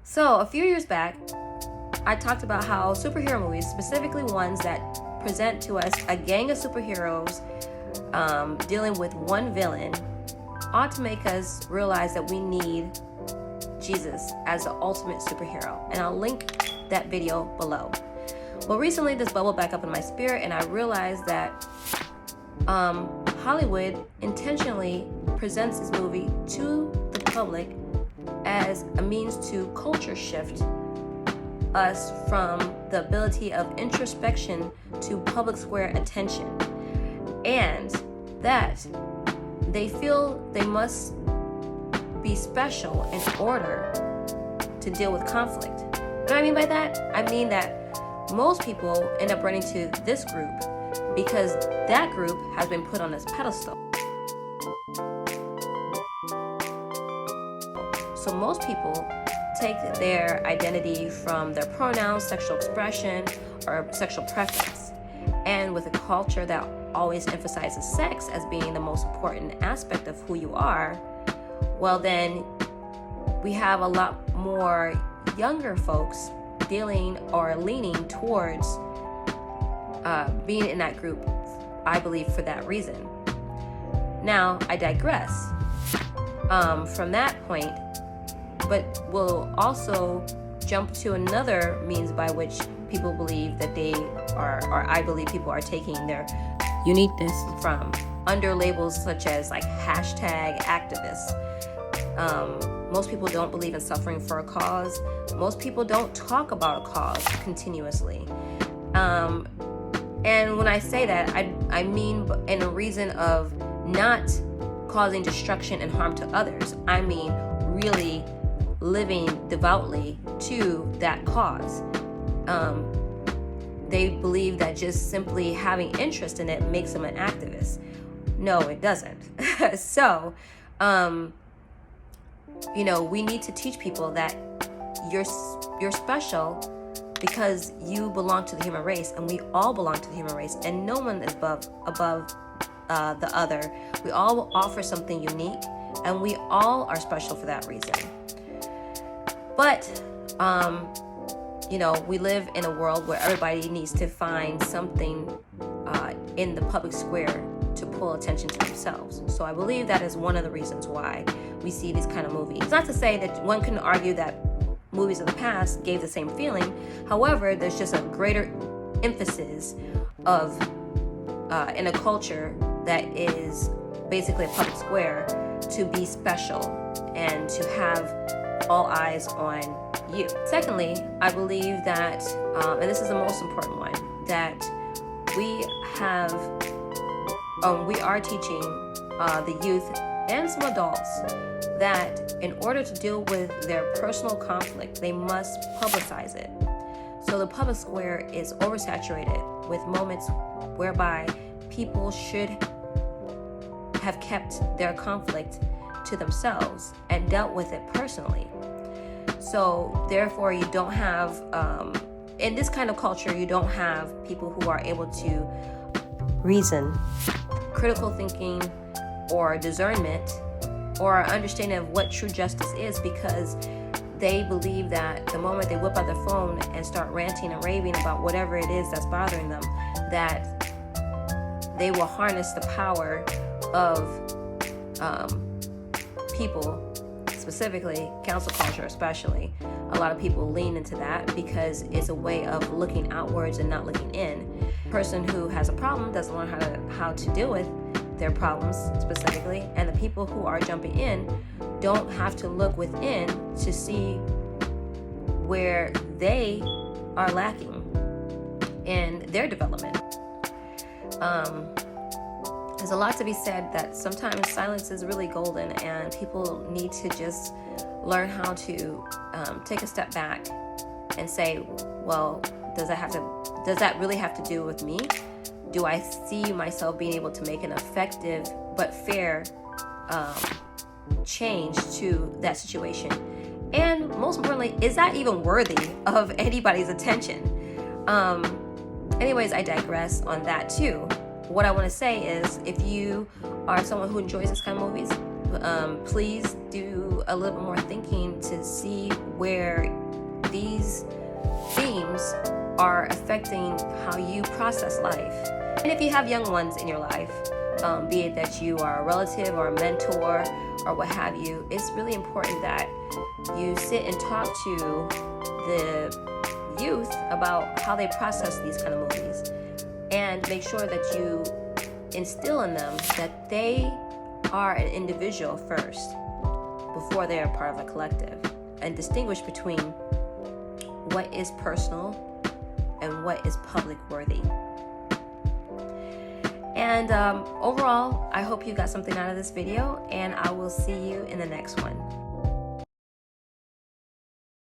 So a few years back, I talked about how superhero movies, specifically ones that present to us a gang of superheroes dealing with one villain, ought to make us realize that we need Jesus as the ultimate superhero. And I'll link that video below. Well, recently this bubbled back up in my spirit, and I realized that Hollywood intentionally presents this movie to the public as a means to culture shift us from the ability of introspection to public square attention, and that they feel they must be special in order to deal with conflict. What do I mean by that? I mean that most people end up running to this group because that group has been put on this pedestal. So most people take their identity from their pronouns, sexual expression, or sexual preference. And with a culture that always emphasizes sex as being the most important aspect of who you are, well then we have a lot more younger folks dealing or leaning towards being in that group, I believe, for that reason. Now, I digress from that point, but we'll also jump to another means by which people believe that they are, or I believe people are taking their uniqueness from, under labels such as like hashtag activists. Most people don't believe in suffering for a cause. Most people don't talk about a cause continuously. And when I say that, I mean in a reason of not causing destruction and harm to others. I mean really living devoutly to that cause. They believe that just simply having interest in it makes them an activist. No, it doesn't. So, we need to teach people that you're special because you belong to the human race, and we all belong to the human race, and no one is above the other. We all offer something unique, and we all are special for that reason. But we live in a world where everybody needs to find something in the public square to pull attention to themselves. So I believe that is one of the reasons why we see these kind of movies. It's not to say that one can argue that movies of the past gave the same feeling. However, there's just a greater emphasis of in a culture that is basically a public square to be special and to have all eyes on you. Secondly, I believe that, and this is the most important one, that we are teaching the youth and some adults that in order to deal with their personal conflict, they must publicize it. So the public square is oversaturated with moments whereby people should have kept their conflict to themselves and dealt with it personally. So therefore you don't have, in this kind of culture, you don't have people who are able to reason, critical thinking, or discernment, or understanding of what true justice is, because they believe that the moment they whip out their phone and start ranting and raving about whatever it is that's bothering them, that they will harness the power of people, specifically cancel culture especially. A lot of people lean into that because it's a way of looking outwards and not looking in. A person who has a problem doesn't learn how to deal with their problems specifically, and the people who are jumping in don't have to look within to see where they are lacking in their development. There's a lot to be said that sometimes silence is really golden, and people need to just learn how to take a step back and say, well, does that really have to do with me? Do I see myself being able to make an effective but fair change to that situation? And most importantly, is that even worthy of anybody's attention? Anyways, I digress on that too. What I want to say is, if you are someone who enjoys this kind of movies, please do a little bit more thinking to see where these themes are affecting how you process life. And if you have young ones in your life, be it that you are a relative or a mentor or what have you, it's really important that you sit and talk to the youth about how they process these kind of movies, and make sure that you instill in them that they are an individual first before they are part of a collective, and distinguish between what is personal and what is public worthy. And overall, I hope you got something out of this video, and I will see you in the next one.